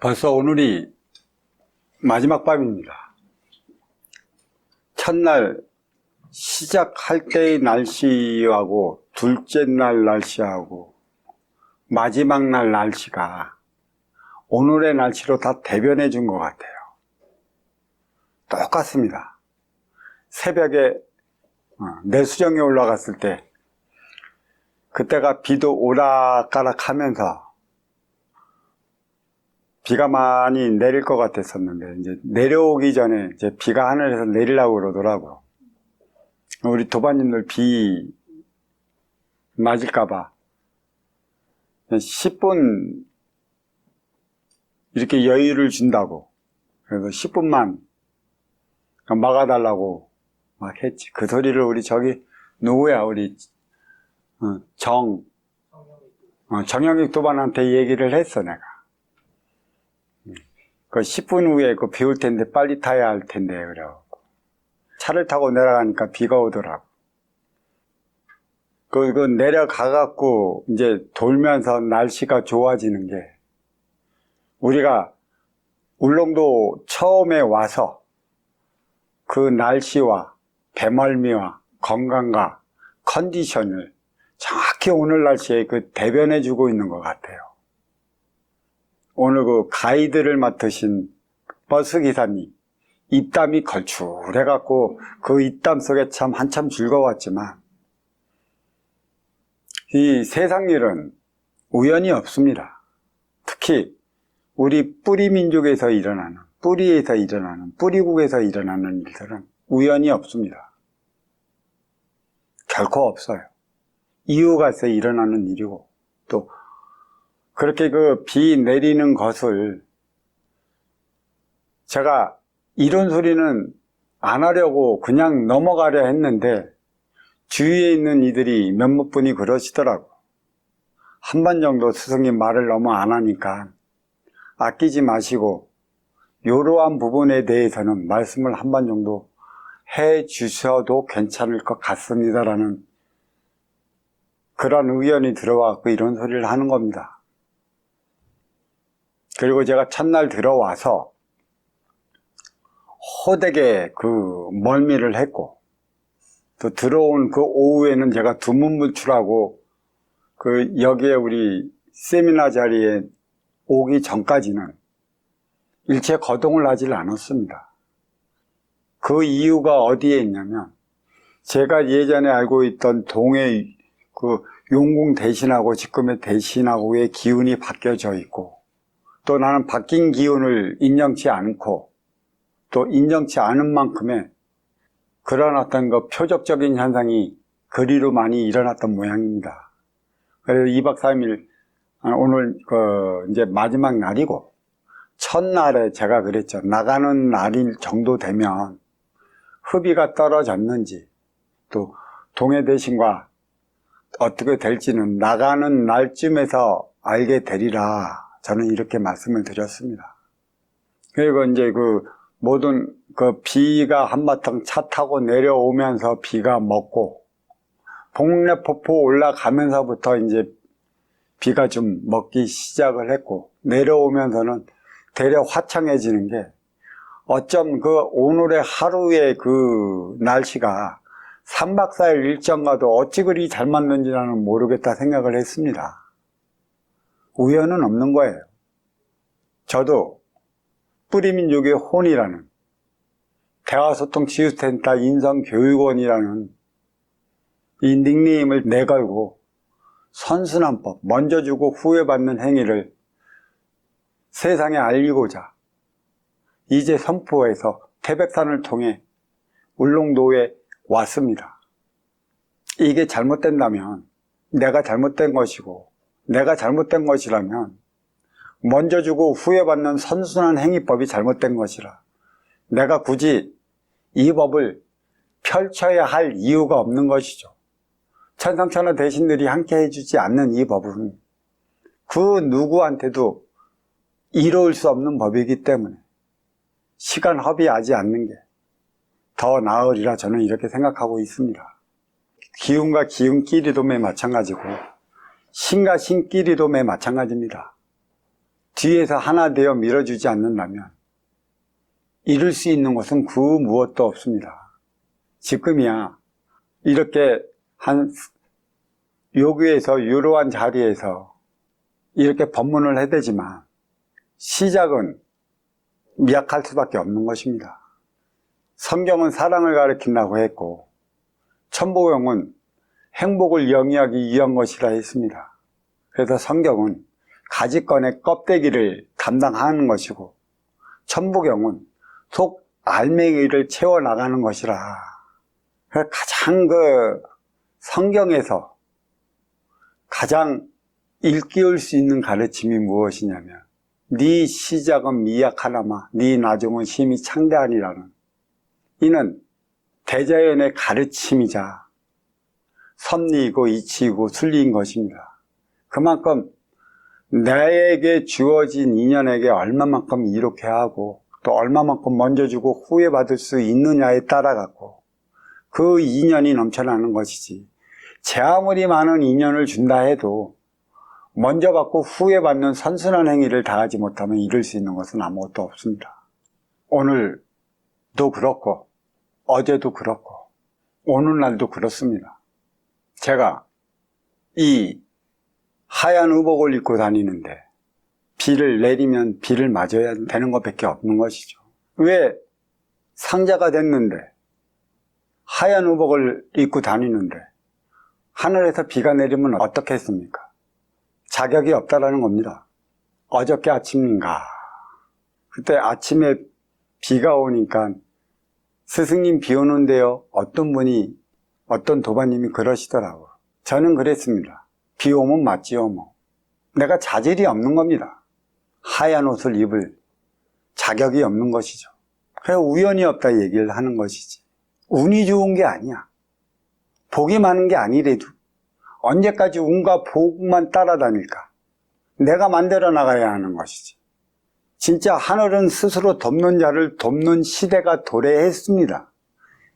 벌써 오늘이 마지막 밤입니다. 첫날 시작할 때의 날씨하고 둘째 날 날씨하고 마지막 날 날씨가 오늘의 날씨로 다 대변해 준 것 같아요. 똑같습니다. 새벽에 내수정에 올라갔을 때 그때가 비도 오락가락 하면서 비가 많이 내릴 것 같았었는데 이제 내려오기 전에 이제 비가 하늘에서 내리려고 그러더라고요. 우리 도반님들 비 맞을까봐 10분 이렇게 여유를 준다고, 그래서 10분만 막아달라고 막 했지. 그 소리를 우리 저기 누구야, 우리 정영익 도반한테 얘기를 했어 내가. 그 10분 후에 그 비 올 텐데 빨리 타야 할 텐데 그래요. 차를 타고 내려가니까 비가 오더라고. 그 내려가갖고 이제 돌면서 날씨가 좋아지는 게, 우리가 울릉도 처음에 와서 그 날씨와 배멀미와 건강과 컨디션을 정확히 오늘 날씨에 그 대변해주고 있는 것 같아요. 오늘 그 가이드를 맡으신 버스 기사님 입담이 걸출해갖고 그 입담 속에 참 한참 즐거웠지만, 이 세상 일은 우연이 없습니다. 특히 우리 뿌리 민족에서 일어나는, 뿌리에서 일어나는, 뿌리국에서 일어나는 일들은 우연이 없습니다. 결코 없어요. 이유가 있어 일어나는 일이고, 또 그렇게 그 비 내리는 것을 제가 이런 소리는 안 하려고 그냥 넘어가려 했는데 주위에 있는 이들이 몇몇 분이 그러시더라고. 한 번 정도 스승님 말을 너무 안 하니까 아끼지 마시고 이러한 부분에 대해서는 말씀을 한 번 정도 해 주셔도 괜찮을 것 같습니다라는 그런 의견이 들어와서 이런 소리를 하는 겁니다. 그리고 제가 첫날 들어와서 호되게 그 멀미를 했고, 또 들어온 그 오후에는 제가 두문불출하고 그 여기에 우리 세미나 자리에 오기 전까지는 일체 거동을 하질 않았습니다. 그 이유가 어디에 있냐면, 제가 예전에 알고 있던 동해 그 용궁 대신하고 지금의 대신하고의 기운이 바뀌어져 있고, 또 나는 바뀐 기운을 인정치 않고 또 인정치 않은 만큼의 그런 어떤 그 표적적인 현상이 그리로 많이 일어났던 모양입니다. 그래서 2박 3일 오늘 이제 마지막 날이고, 첫날에 제가 그랬죠. 나가는 날일 정도 되면 흡의가 떨어졌는지, 또 동해 대신과 어떻게 될지는 나가는 날쯤에서 알게 되리라, 저는 이렇게 말씀을 드렸습니다. 그리고 이제 그 모든 그 비가 한바탕 차 타고 내려오면서 비가 먹고, 복례포포 올라가면서부터 이제 비가 좀 먹기 시작을 했고, 내려오면서는 대략 화창해지는 게, 어쩜 그 오늘의 하루의 그 날씨가 3박 4일 일정과도 어찌 그리 잘 맞는지 나는 모르겠다 생각을 했습니다. 우연은 없는 거예요. 저도 뿌리민족의 혼이라는 대화소통치유센터 인성교육원이라는 이 닉네임을 내걸고 선순환법, 먼저 주고 후회 받는 행위를 세상에 알리고자 이제 선포해서 태백산을 통해 울릉도에 왔습니다. 이게 잘못된다면 내가 잘못된 것이고, 내가 잘못된 것이라면 먼저 주고 후회 받는 선순환 행위법이 잘못된 것이라 내가 굳이 이 법을 펼쳐야 할 이유가 없는 것이죠. 천상천하 대신들이 함께 해주지 않는 이 법은 그 누구한테도 이로울 수 없는 법이기 때문에 시간 허비하지 않는 게 더 나으리라 저는 이렇게 생각하고 있습니다. 기운과 기운끼리도 매 마찬가지고 신과 신끼리도 매 마찬가지입니다. 뒤에서 하나 되어 밀어주지 않는다면 이룰 수 있는 것은 그 무엇도 없습니다. 지금이야 이렇게 한 요교에서 이러한 자리에서 이렇게 법문을 해대지만 시작은 미약할 수밖에 없는 것입니다. 성경은 사랑을 가리킨다고 했고 천보경은 행복을 영위하기 위한 것이라 했습니다. 그래서 성경은 가지건의 껍데기를 담당하는 것이고 천보경은 속 알맹이를 채워나가는 것이라. 가장 성경에서 가장 일깨울 수 있는 가르침이 무엇이냐면 네 시작은 미약하나마 네 나중은 심히 창대하니라는, 이는 대자연의 가르침이자 섭리이고 이치이고 순리인 것입니다. 그만큼 나에게 주어진 인연에게 얼마만큼 이롭게 하고 또 얼마만큼 먼저 주고 후회 받을 수 있느냐에 따라 갖고 그 인연이 넘쳐나는 것이지, 제 아무리 많은 인연을 준다 해도 먼저 받고 후회 받는 선순환 행위를 다하지 못하면 이룰 수 있는 것은 아무것도 없습니다. 오늘도 그렇고 어제도 그렇고 오늘날도 그렇습니다. 제가 이 하얀 의복을 입고 다니는데 비를 내리면 비를 맞아야 되는 것밖에 없는 것이죠. 왜 상자가 됐는데 하얀 의복을 입고 다니는데 하늘에서 비가 내리면 어떻겠습니까? 자격이 없다라는 겁니다. 어저께 아침인가 그때 아침에 비가 오니까 스승님 비 오는데요, 어떤 분이 어떤 도반님이 그러시더라고요. 저는 그랬습니다. 비 오면 맞지요 뭐. 내가 자질이 없는 겁니다. 하얀 옷을 입을 자격이 없는 것이죠. 그래서 우연이 없다 얘기를 하는 것이지, 운이 좋은 게 아니야. 복이 많은 게 아니래도 언제까지 운과 복만 따라다닐까? 내가 만들어 나가야 하는 것이지. 진짜 하늘은 스스로 돕는 자를 돕는 시대가 도래했습니다.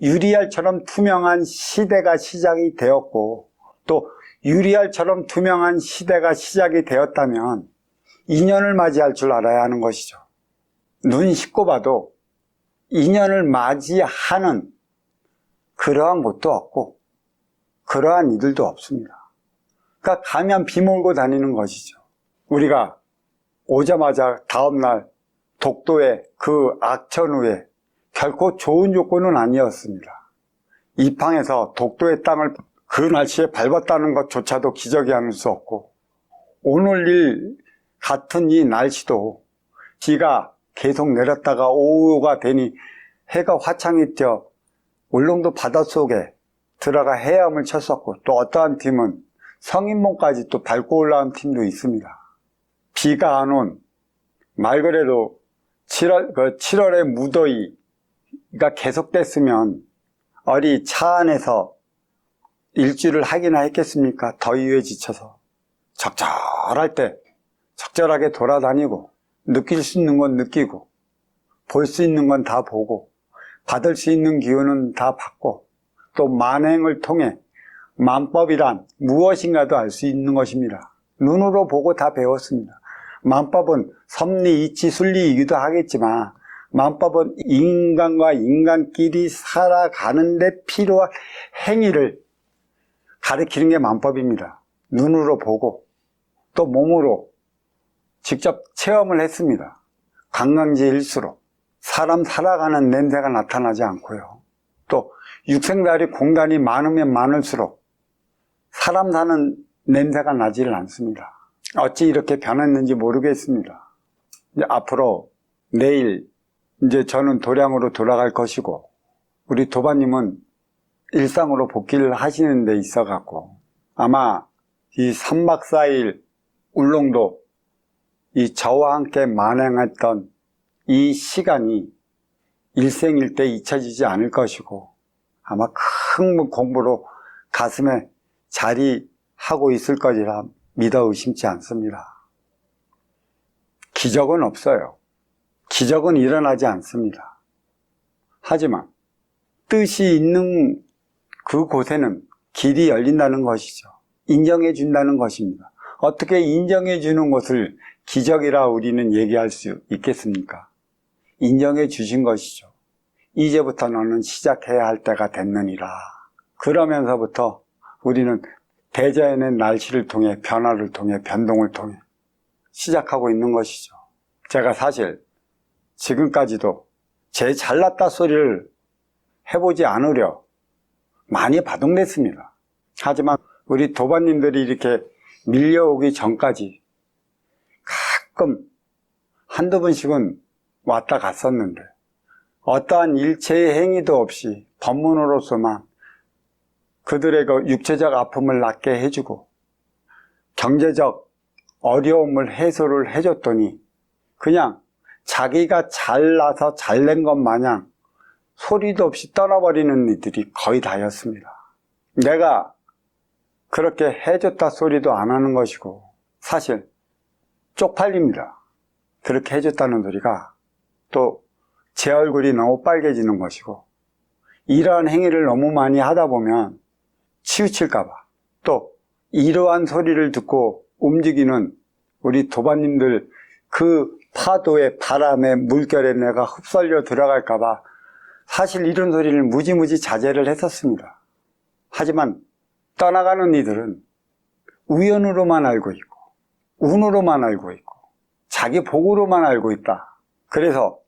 유리알처럼 투명한 시대가 시작이 되었고, 또 유리알처럼 투명한 시대가 시작이 되었다면 인연을 맞이할 줄 알아야 하는 것이죠. 눈 씻고 봐도 인연을 맞이하는 그러한 곳도 없고 그러한 이들도 없습니다. 그러니까 가면 비 몰고 다니는 것이죠. 우리가 오자마자 다음날 독도의 그 악천후에 결코 좋은 조건은 아니었습니다. 이팡에서 독도의 땅을 그 날씨에 밟았다는 것조차도 기적이 아닐 수 없고, 오늘 일 같은 이 날씨도 비가 계속 내렸다가 오후가 되니 해가 화창히 떠 울릉도 바닷속에 들어가 헤엄을 쳤었고, 또 어떠한 팀은 성인봉까지 또 밟고 올라온 팀도 있습니다. 비가 안 온 말 그대로 7월의 무더위가 계속됐으면 어디 차 안에서 일주를 하기나 했겠습니까? 더위에 지쳐서 적절할 때 적절하게 돌아다니고 느낄 수 있는 건 느끼고 볼 수 있는 건 다 보고 받을 수 있는 기운은 다 받고, 또 만행을 통해 만법이란 무엇인가도 알 수 있는 것입니다. 눈으로 보고 다 배웠습니다. 만법은 섭리, 이치, 순리이기도 하겠지만 만법은 인간과 인간끼리 살아가는 데 필요한 행위를 가르치는 게 만법입니다. 눈으로 보고 또 몸으로 직접 체험을 했습니다. 관광지일수록 사람 살아가는 냄새가 나타나지 않고요, 또 육생다리 공간이 많으면 많을수록 사람 사는 냄새가 나지를 않습니다. 어찌 이렇게 변했는지 모르겠습니다. 이제 앞으로 내일 이제 저는 도량으로 돌아갈 것이고, 우리 도반님은 일상으로 복귀를 하시는 데 있어 갖고 아마 이 3박 4일 울릉도 이 저와 함께 만행했던 이 시간이 일생일대 잊혀지지 않을 것이고, 아마 큰 공부로 가슴에 자리하고 있을 것이라 믿어 의심치 않습니다. 기적은 없어요. 기적은 일어나지 않습니다. 하지만 뜻이 있는 그곳에는 길이 열린다는 것이죠. 인정해 준다는 것입니다. 어떻게 인정해 주는 것을 기적이라 우리는 얘기할 수 있겠습니까? 인정해 주신 것이죠. 이제부터 너는 시작해야 할 때가 됐느니라. 그러면서부터 우리는 대자연의 날씨를 통해, 변화를 통해, 변동을 통해 시작하고 있는 것이죠. 제가 사실 지금까지도 제 잘났다 소리를 해보지 않으려 많이 바둥댔습니다. 하지만 우리 도반님들이 이렇게 밀려오기 전까지 가끔 한두 번씩은 왔다 갔었는데 어떠한 일체의 행위도 없이 법문으로서만 그들의 그 육체적 아픔을 낫게 해주고 경제적 어려움을 해소를 해줬더니 그냥 자기가 잘나서 잘낸 것 마냥 소리도 없이 떠나버리는 이들이 거의 다였습니다. 내가 그렇게 해줬다 소리도 안 하는 것이고 사실 쪽팔립니다. 그렇게 해줬다는 소리가 또 제 얼굴이 너무 빨개지는 것이고 이러한 행위를 너무 많이 하다 보면 치우칠까봐 또 이러한 소리를 듣고 움직이는 우리 도반님들 그 파도에 바람에 물결에 내가 흡설려 들어갈까봐 사실 이런 소리를 무지무지 자제를 했었습니다. 하지만 떠나가는 이들은 우연으로만 알고 있고 운으로만 알고 있고 자기 복으로만 알고 있다. 그래서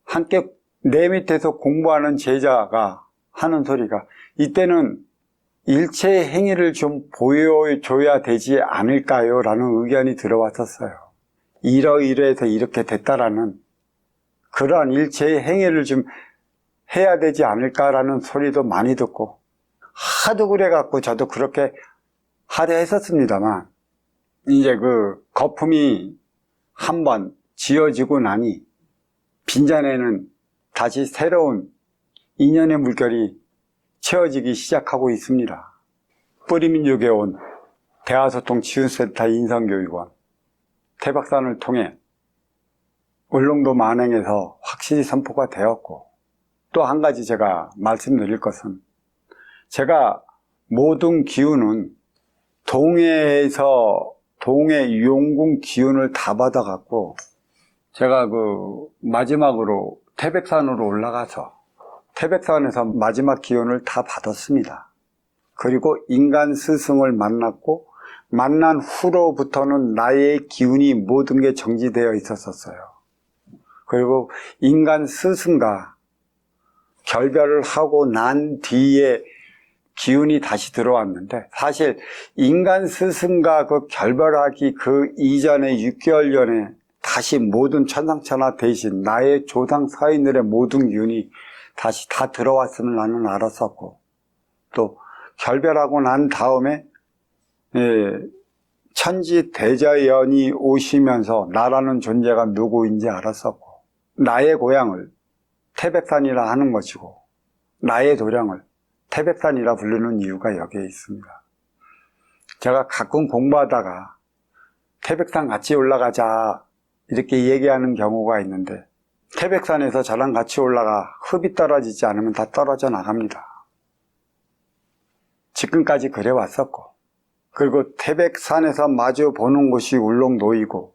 함께 내 밑에서 공부하는 제자가 하는 소리가 이때는 일체의 행위를 좀 보여줘야 되지 않을까요? 라는 의견이 들어왔었어요. 이러이러해서 이렇게 됐다라는 그러한 일체의 행위를 좀 해야 되지 않을까라는 소리도 많이 듣고 하도 그래갖고 저도 그렇게 하려 했었습니다만 이제 그 거품이 한번 지어지고 나니 빈잔에는 다시 새로운 인연의 물결이 채워지기 시작하고 있습니다. 뿌리민족에 온 대하소통 치유센터 인성교육원 태백산을 통해 울릉도 만행에서 확실히 선포가 되었고 또 한 가지 제가 말씀드릴 것은 제가 모든 기운은 동해에서 동해 용궁 기운을 다 받아갖고 제가 그 마지막으로 태백산으로 올라가서 태백산에서 마지막 기운을 다 받았습니다. 그리고 인간 스승을 만났고 만난 후로부터는 나의 기운이 모든 게 정지되어 있었어요. 그리고 인간 스승과 결별을 하고 난 뒤에 기운이 다시 들어왔는데 사실 인간 스승과 그 결별하기 그 이전에 6개월 전에 다시 모든 천상천하 대신 나의 조상 서인들의 모든 기운이 다시 다 들어왔음을 나는 알았었고 또 결별하고 난 다음에 천지 대자연이 오시면서 나라는 존재가 누구인지 알았었고 나의 고향을 태백산이라 하는 것이고 나의 도량을 태백산이라 부르는 이유가 여기에 있습니다. 제가 가끔 공부하다가 태백산 같이 올라가자 이렇게 얘기하는 경우가 있는데 태백산에서 저랑 같이 올라가 흡이 떨어지지 않으면 다 떨어져 나갑니다. 지금까지 그래 왔었고 그리고 태백산에서 마주 보는 곳이 울릉도이고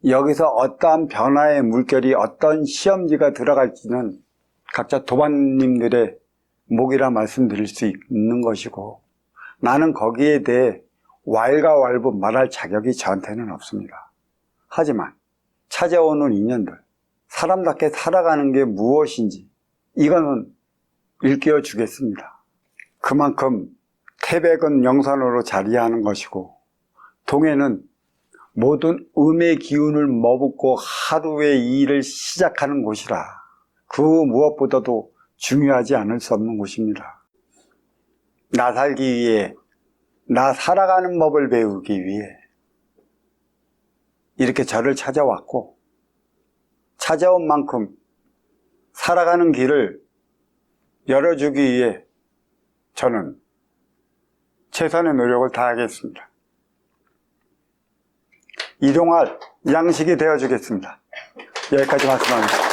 여기서 어떠한 변화의 물결이 어떤 시험지가 들어갈지는 각자 도반님들의 목이라 말씀드릴 수 있는 것이고 나는 거기에 대해 왈가왈부 말할 자격이 저한테는 없습니다. 하지만 찾아오는 인연들 사람답게 살아가는 게 무엇인지 이거는 일깨워 주겠습니다. 그만큼 태백은 영산으로 자리하는 것이고 동해는 모든 음의 기운을 머붓고 하루의 일을 시작하는 곳이라 그 무엇보다도 중요하지 않을 수 없는 곳입니다. 나 살기 위해 나 살아가는 법을 배우기 위해 이렇게 저를 찾아왔고 찾아온 만큼 살아가는 길을 열어주기 위해 저는 최선의 노력을 다하겠습니다. 일용할 양식이 되어주겠습니다. 여기까지 말씀하겠습니다.